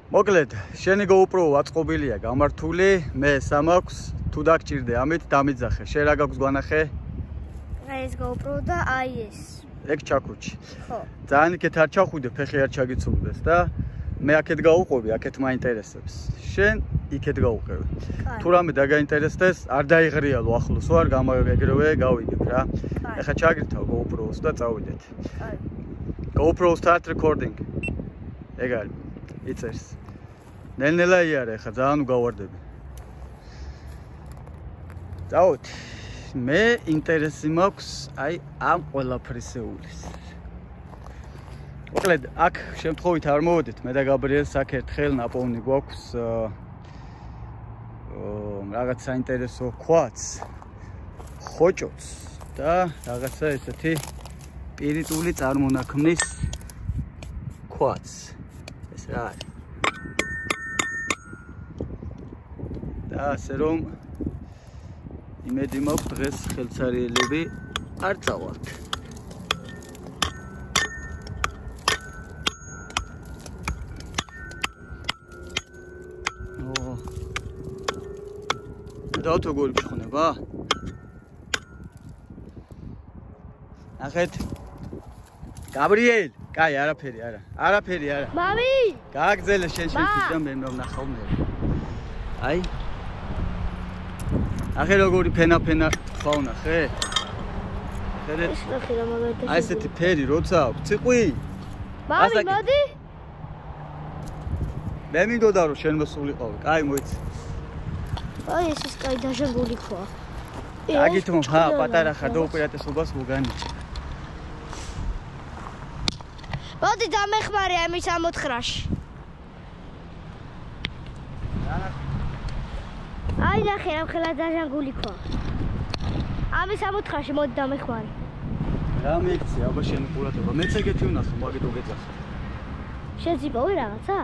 მოკლედ, შენი GoPro აწყობილია გამართული, მე სამაქვს, თუ დაგჭირდე ამით დამიძახე. შენ რა გაქვს გვანახე? ეს GoPro და აი ეს. ეგ ჩაქუჩი. ხო. ძალიან იქეთ არ ჩახვიდე, ფეხი არ ჩაგიცულდეს და მე აქეთ გავუყვები, აქეთ მაინტერესებს. შენ იქეთ გავუყევი. თუ რამე დაგაინტერესდეს, არ დაიღრიალო ახლოს ვარ, ეგრევე გავიგებ რა. ეხლა ჩაგირთავ GoPro-ს და წავიდეთ. GoPro start recording. ეგ არის. იწერს. ნელ-ნელა იარა, ეხლა ძალიან უგავარდები. წავით. მე ინტერესი მაქვს აი ამ ყველაფრისეულის. მოკლედ, აქ შემთხვევით არ მოვედით, მე და გაბრიელს აქ ერთხელ ნაპოვნი გვაქვს რაღაც საინტერესო ქვაც, ხოჭოც და რაღაცა ესეთი პირიტული წარმონაქმნის ქვაც. ეს რა არის? და ასე რომ იმედი მაქვს დღეს ხელცარიელები არ წავალთ. დავთ როგორი გხონება? ნახეთ. გაბრიელ, კაი, არაფერი არა. არაფერი არა. მამი! გააგზელე შენ შეჭიდა მე ვნახავ მე. აი. ახე როგორი ფენა ხავ ნახე? ხედეთ. ეს ნახე რა მაგადა. აი ესეთი ფერი როცა აქვს, ციყვი. მამი, მოდი. მე მინდოდა რომ შენ მოსულიყავი. კაი, მოიცი. აი ეს ის კაი დაჟანგული ქვა. აგითმო, ხა, პატარა ხარ და უპირატესობას მოგანიჭე. მოდი დამეხმარე ამის 69-ში. აი ნახე რა ხელა დაჟანგული ქვა. ამის 69-ში მოდი დამეხმარე. რა მიქცე, აბა შენ ყურადღება. მეც ეგეთი ვნახე, მაგითო გეძახე. შენ ციპავი რაღაცა?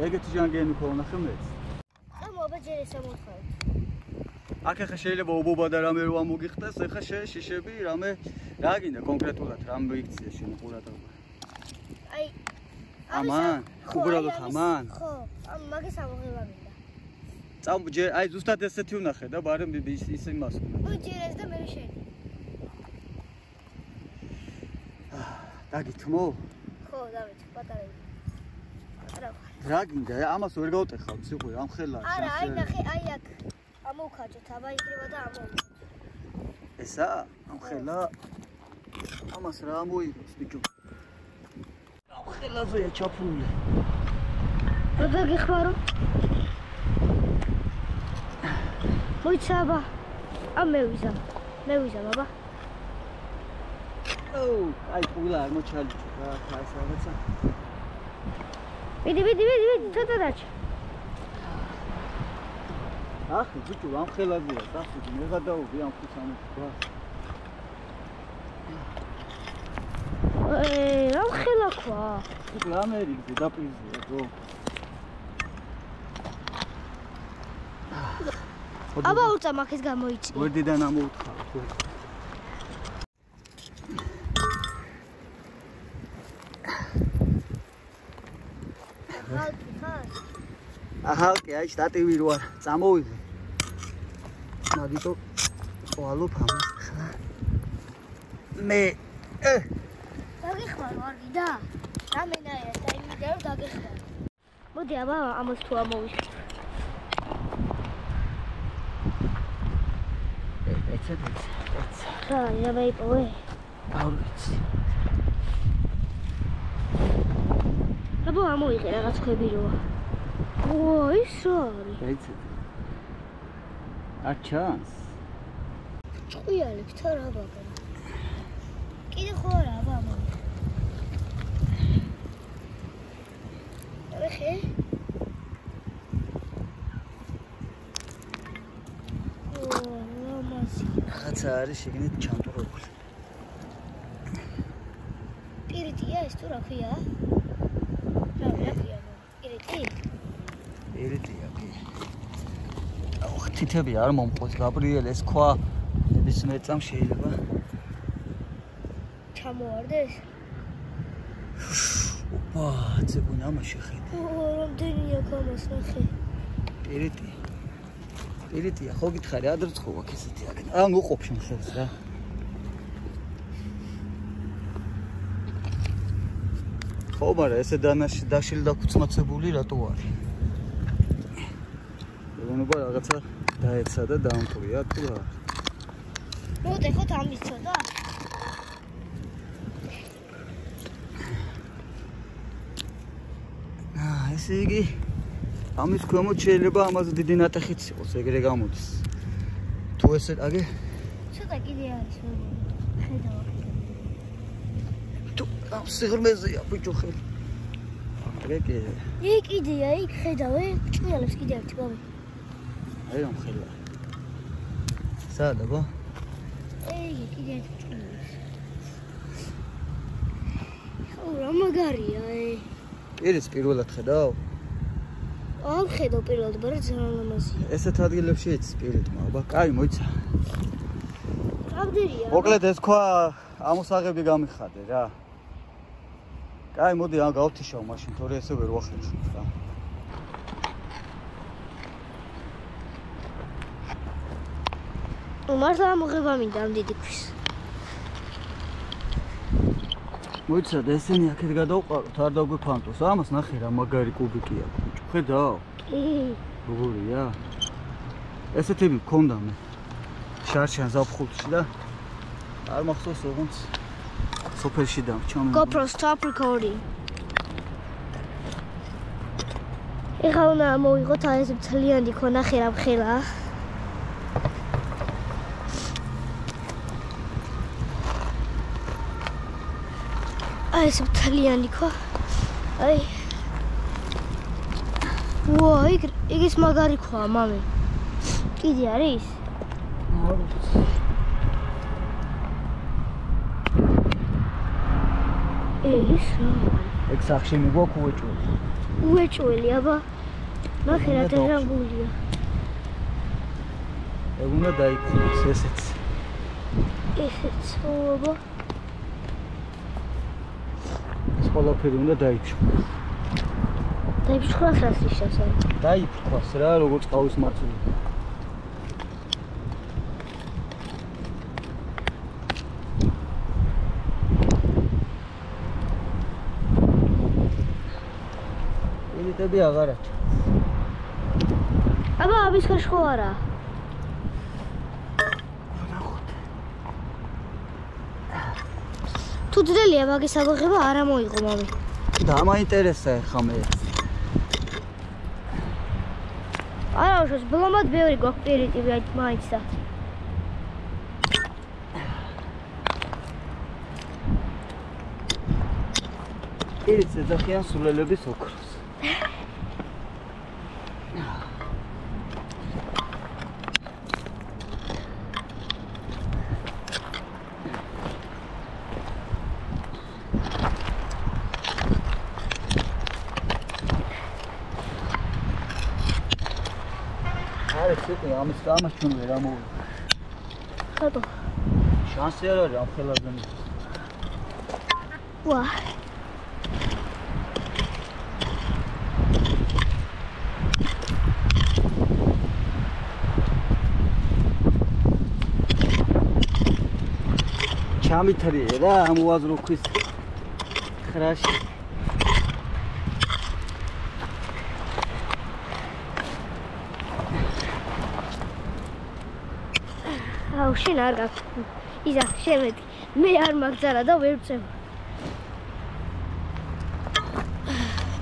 ეგეთი ჟანგენი ქვა ვნახე მეც. აბა ჯერ ეს ამოთხარ. აქ ახლა შეიძლება ობობა და რამე რო ამოგიხდეს, ახლა შეშიშები რამე რა გინდა კონკრეტულად რამ მოიქცია შენ ყურადღება. აი ამან, უბრალოდ ამან. ხო, მაგის ამოღება მინდა. წამ ჯერ აი ზუსტად ესეთი ვნახე და ბარემ ის იმას. ой ჯერ ეს და მე შენ. დაგითმო? ხო, დავით, პატარა. არა. რა გინდა? ამას ვერ გავტეხავ, ციყვი, ამ ხელა. არა, აი ნახე, აი აქ. ამოვქაჭოთ, აბა იქნება და ამოვქაჭოთ. ესა? ამ ხელა. ამას რა მოიგებს, ბიჭო? ამ ხელაზეა ჩაფული. რა გიხმარო? მოიცა აბა. მე ვიზამ, აბა. აი, ყულა არ მოჩალიჭო რა, ეს რაღაცა. ვიდი, ცოტა დაჭა. ახი, ბიჭო, ამ ხელაზეა, წახდი, მე გადავობი ამ ხუთამეთ. რა ხელა ქვა? უკვე ამერიკზე დაპირზეა, ბრო. აბა უცა მაგის გამოიწი. ვერდიდან ამოუთხარ. ახალკი, აი შტატივი რო არ წამოვიღე. მაგითო ყვალობ ამას ხა. მე დაგიხმარო არ გიდა? რამენაა და იმიდა რომ დაგიხმარო. მოდი აბა ამას თუ ამოვიხსნა. რა, რა მეიპოვე? არ ვიცი. აბა ამოიღე რაღაც ქვები როა. ის რა არის? დაიცეთ. არ ჩანს. ჭყვიალებს თა რა ბაბა. კიდე ხო არა აბა ამოიღე. ეხე? რაღაცა არის შეგნით ჩამტვრებული. პირიტია ეს თუ რა ქვია? რა ქვია? პირიტი? პირიტია კი. აუ თითები არ მომყოს გაბრიელ ეს ქვა ნებისმიერ წამ შეიძლება ჩამოვარდეს? ოპა, ცეგუნა ამაში ხედე. რამდენია ქომას ნახე. პირიტია, ხო გითხარი, ადრე წხოვ აქ ესეთი აქ. მოყოფ შენ ხელს რა. ხო, მაგრამ ესე დაშილი და ქუცმაცებული რატო არის? ეგონება რაღაცა დაეცა და დაამყვრია თუ რა. მოდი ხო დამიცოდა? ესე იგი ამის ქვემოთ შეიძლება ამაზე დიდი ნატეხიც იყოს, ეგრე გამოდის. თუ ესე აგე? ცოტა კიდე არის ხედავ. თუ სიღრმეზეა ბიჭო ხელი. ეგ კიდეა, იქ ხედავ, ჭიალებს კიდე ერთი გავი. აი რომ ხელა. სადა გო? კიდე ერთი ჭიალებს. ხო, რა მაგარია, პირის პირველად ხედავ? ამ ხედავ პირველად, მაგრამ ძალიან ლამაზია. ესეთ ადგილებში იცი პირით, აბა, კაი, მოიცა. აბდერია. მოკლედ ეს ქვა ამოსაღები გამიხადე რა. კაი, მოდი ამ გავთიშავ მაშინ, თორე ესე ვერ ვახერხებ რა. მართლა მოღება მინდა ამ დიდი ქვის. მოიცა და ესენი აქეთ გადავყაროთ, არ დაგვიფანტოს. ამას ნახე რა მაგარი კუბიკია, ბიჭო. ხედავ? როგორია? ესეთები მქონდა მე. შარშან ზაფხულში და არ მახსოვს ოღონდ სოფელში დამრჩა. GoPro stop recording. ეხლა უნდა მოვიღოთ ეს მთლიანი ქვა, ნახე რა მხელა. ეს მთლიანი ქვა. აი. ვაუ, ის მაგარი ქვაა, მამე. კიდე არის? ეს ეგ სახში მიგოქ უეჭველი. უეჭველი, აბა. ნახე რა დაღულია. ეგ უნდა დაიქცეს ესეც. ესეც, აბა. ეს ყველაფერი უნდა დაიფშქროს. დაიფშქროს რას ისე? დაიფრქვას რა, როგორც ყავის მაწვილი. ელიტები აღარ აქვს. აბა, ამის ხაშხო არა. თუ ძნელია მაგის აღება არ მოიღო მამე. დამაინტერესა ხა მე. არა, უშოს ბლომად ბევრი გვაქვს პირიტივი მაინც და. პირიც ეძახიან სულელების ოქროს. ეს ამის ამას ჩვენ ვერ ამოვიდა. ხატო. შანსი არ არის ამ ხელაზე. ვა. ჩამითრიე რა ამ უაზრო ქვის ხრაში. აუ შენ არ გაქვს იზა შემედი მე არ მაგზარა და ვერ ვწევ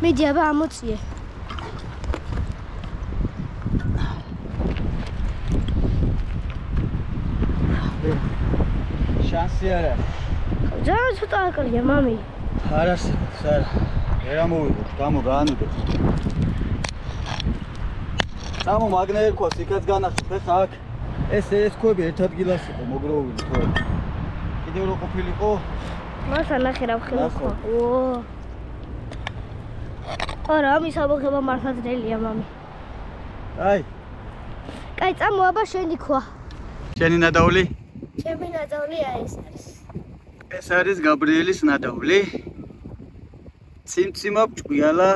მედი აბა ამოწიე შანსი არ არის ძალიან ცოტა აკლია მამი არ არსებობს არა ვერ ამოვიღოთ გამო გაანუდეთ სამო მაგნა ერქვას იქაც განახეთ ხა აქ ეს ქვები ერთ ადგილას იყო მოგროვილი თორე კიდევ რო ყოფილიყო მასა ნახე რა ხილიყო ო არა ამის ამოღება მართლა ძნელია მამი კაი წამო აბა შენი ქვა შენი ნადავლი ჩემი ნადავლია ეს არის გაბრიელის ნადავლი ციმციმა ჭკვიალა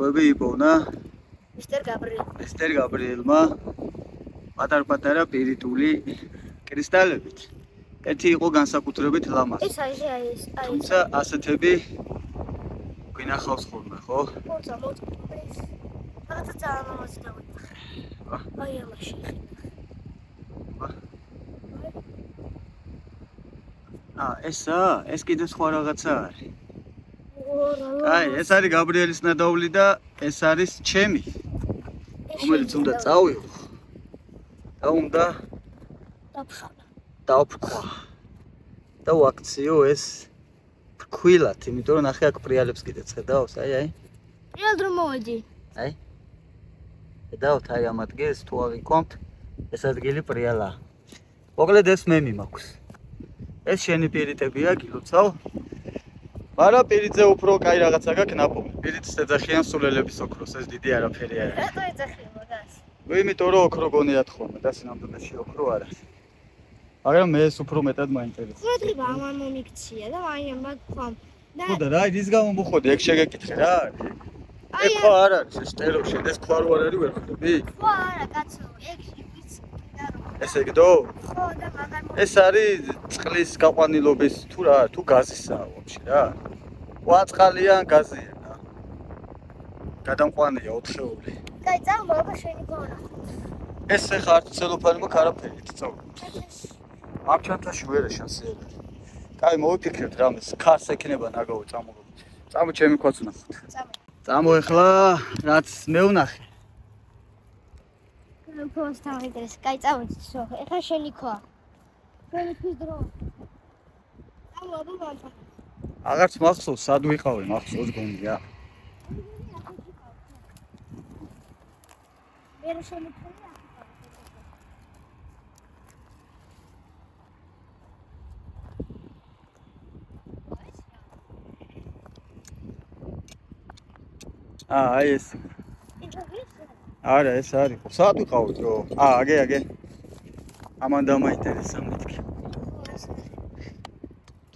ხვები იპოვნა მისტერ გაბრიელმა პატარ-პატარა პირიტული კრისტალებით. ერთი იყო განსაკუთრებით ლამაზი. ეს არის. თუმცა ასეთები გვინახავს ხოლმე, ხო? მოწა. რაღაცა ძალიან ლამაზი დავინახე. აი ამაში. ეს კიდე სხვა რაღაცა არის. ეს არის გაბრიელის ნადავლი და ეს არის ჩემი. რომელიც უნდა წავიღო. და უნდა დავფრქვა. და ვაქციო ეს ფრქვილად, იმიტომ რომ ნახე აქ პრიალებს კიდე ხედავს, აი. პრიალ დრო მოვედი. აი. ხედავთ აი ამ ადგილს თუ ავიკომთ, ეს ადგილი პრიალა. მოკლედ ეს მემი მაქვს. ეს შენი პირიტებია, გილოცავ. მაგრამ პირიტზე უფრო კაი რაღაცა გაქვს ნაპოვნი. პირიტს ეძახიან სულელების ოქროს, ეს დიდი არაფერი არ არის. რატო ეძახიან მაგას? იმიტომ რომ ოქრო გონიათ ხოლმე და სინამდვილეში ოქრო არ არის. მაგრამ მე ეს უფრო მეტად მაინტერესებს. ყურადღება ამან მომიქცია და აი ამ მაგ ხო და რა ის გამო მოხოდი ეგ შეგეკითხე რა არის? ეგ ხო არ არის ეს ტეროში, ეს ხო არ არის ვერ ხვდები? ხო არა კაცო, ეგ ვიცი და რომ. ეს ეგდო? ხო და მაგარ ეს არის წყლის გაყვანილობის თუ რა, თუ გაზისაა ვაფშე რა. ყვაწყალიან გაზია რა. გადამყვანია ოთხეული. კაი, წამოვა შენი გონა. ეს ხა არც ცელოფანი მაქვს არაფერი წავ. ამ ჩანთაში ვერ შანსია. კაი, მოვიფიქრეთ რამეს, ქარს ექნება ნაგავი წამოვა. წამო ჩემი ქვაც ვნახოთ. წამო ეხლა რაც მე ვნახე. ფოს თავიდრეს, კაი წავედი სო. ეხლა შენი ქვა. შენი ქვის დრო. წამოვა ბაბა. აღარც მახსოვს, სად ვიყავი, მახსოვს გონია. მე შენი ქვა. აი ეს. არა, ეს არის. სად ვიყავით რო? აგე. ამან დამაინტერესა მეთქი.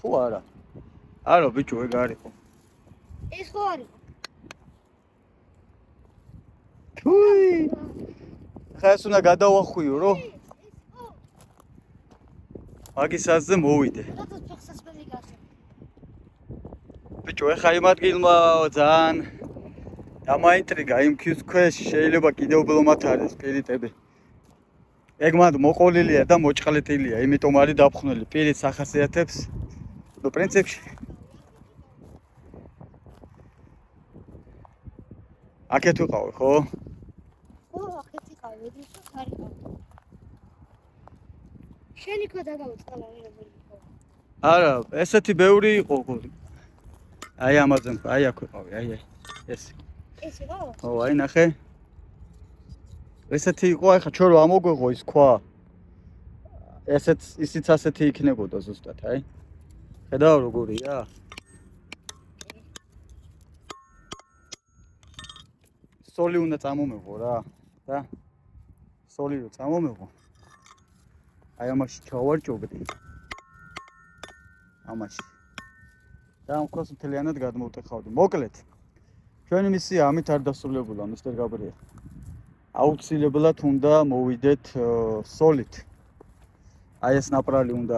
თუ არა. არა, ბიჭო, ეგ არისო. ეს ხო არის? თუი. ხა ეს უნდა გადავახვიო, რო? მაგისაზე მოვიდე. ბიჭო, ეხა იმ ადგილმა ძალიან დამაინტრიგა იმ ქვის ქვეშ შეიძლება კიდევ ბლომად არის პირიტები. ეგ მანდ მოყოლილია და მოჭყლეტილია, იმიტომ არის დაფხვნილი პირის ახასიათებს. ნუ პრინციპში აქეთ ვიყავი, ხო? ხო, აქეთ ვიყავი, ის არის. შენი ქვა დაგავიწყდა მოგებული. არა, ესეთი ბევრი იყო. აი ამაზე, აი აქ ვიყავი, აი. ეს. ეს იყო? ო, აი ნახე. ესეთი იყო, აი ხა ჩვენ რა მოგვეღო ის ქვა. ისიც ასეთი იქნებოდა ზუსტად, აი. ხედავ როგორია? სოლი უნდა წამომეღო რა. და სოლი რო წამომეღო. აი ამაში ჩავარჭობდი. ამაში. და ამ ქოს მთლიანად გადმოვტეხავდი. მოკლედ ჩვენი მისია ამით არ დასრულებულა, მისტერ გაბრიელ. აუცილებლად უნდა მოვიდეთ სოლით. აი ეს ნაპრალი უნდა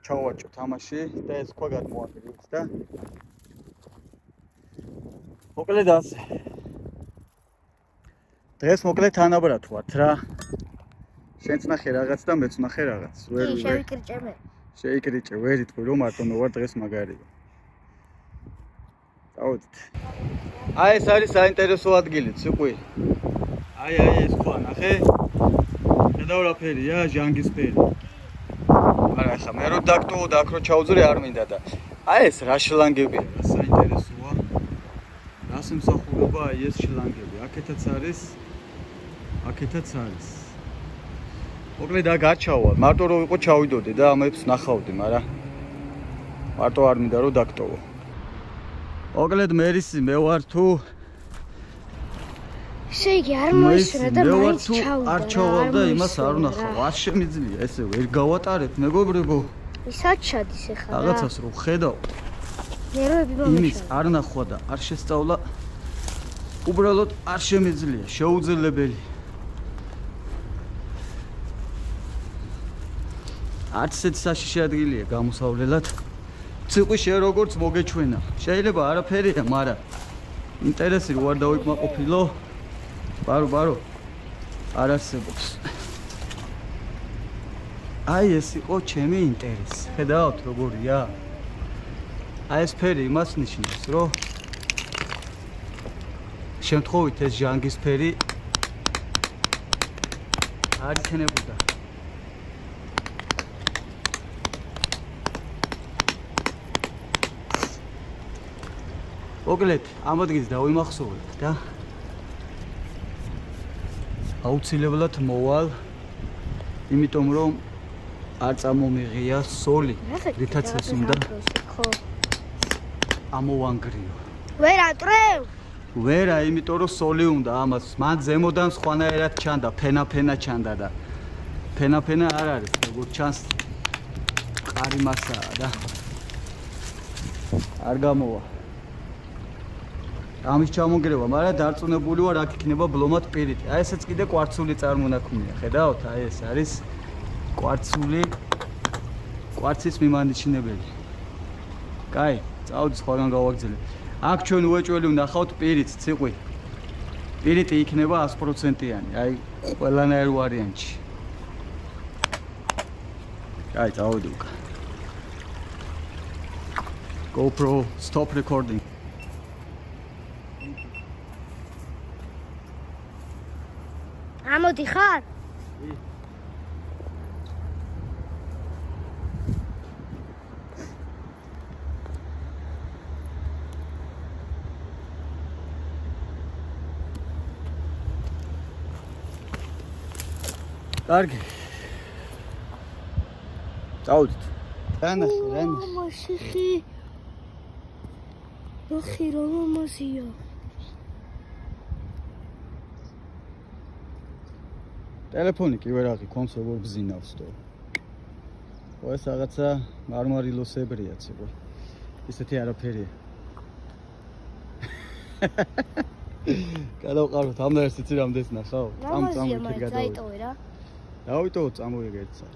ჩავარჭოთ ამაში და ეს ქვა გადმოვადგრით და მოკლედ ასე. დღეს მოკლედ თანაბრად ვართ რა. შენც ნახე რაღაც და მეც ნახე რაღაც. შევიკრიჭე მე. შეიკრიჭე, ვერ იტყვი რომ მარტო მე ვარ დღეს მაგარია. წავედით. აი ეს არის საინტერესო ადგილი, ციყვი. აი ეს ქვა ნახე. ხედავ რა ფერია, ჟანგისფერი. არა ხა მე რო დაგტოვო და აქ რო ჩავძრე არ მინდა და აი ეს რა შლანგებია, რა საინტერესოა. რა სიმსახურება აი ეს შლანგები. აქეთაც არის. მოკლედ აქ გაჩავა. მარტო რო იყო ჩავიდოდი და ამებს ნახავდი, მაგრამ მარტო არ მინდა რომ დაგტოვო. მოკლედ მერისი მე ვარ თუ შეიგი არ მოისურა და მაინც ჩავიდა. არ ჩავალ და იმას არ ვნახავ. არ შემიძლია ესე ვერ გავატარებ მეგობრებო. ისაც ჩადის ეხლა რა. რაღაცას რო ხედავ. ნერვები იმის არ ნახვა და არ შესწავლა უბრალოდ არ შემეძლია, შეუძლებელი. არც ესეც საშიში ადგილია გამოსავლელად. ციყვი შე როგორც მოგეჩვენა. შეიძლება არაფერია, მაგრამ ინტერესი რო არ დავიკმაყოფილო. ბარო. არ არსებობს. აი ეს იყო ჩემი ინტერესი. ხედავთ როგორია? აი ეს ფერი იმას ნიშნავს, რომ შემთხვევით ეს ჟანგის ფერი არ იქნებოდა. მოკლედ, ამ ადგილს დავიმახსოვრებ და აუცილებლად მოვალ, იმიტომ რომ არ წამომიღია სოლი, რითაც ეს უნდა ამოვანგრიო. ვერა, იმიტომ რომ სოლი უნდა ამას. მან ზემოდან სხვანაირად ჩანდა, ფენა ჩანდა და ფენა არ არის, როგორც ჩანს ყარი მასაა და არ გამოვა. ამის ჩამონგრევა, მაგრამ დარწმუნებული ვარ, აქ იქნება ბლომად პირით. აი ესეც კიდე კვარცული წარმონაქმნია. ხედავთ, აი ეს არის კვარცული, კვარცის მიმანიშნებელი. კაი, წავედი სხვაგან გავაგზავნე. აქ ჩვენ უეჭველი ვნახავთ პირით, ციყვი. პირიტი იქნება 100%-იანი, აი ყველანაირ ვარიანტში. კაი, წავედი უკან. GoPro, stop recording. ამოდი ხარ? კარგი. წავედით. რანახე. მამაშიხი. ნახე რა მამაზია. ტელეფონი კი ვერ აღი კონს როგორ ბზინავს თო. ეს რაღაცა მარმარილოსებრია ციყვი. ისეთი არაფერია. გადავყაროთ, ამ და ერთიც რამდენს ნახავ? მამაზია, მაგრამ დაიტოვე რა. დავიტოვო, წამოვიგე ერთსა.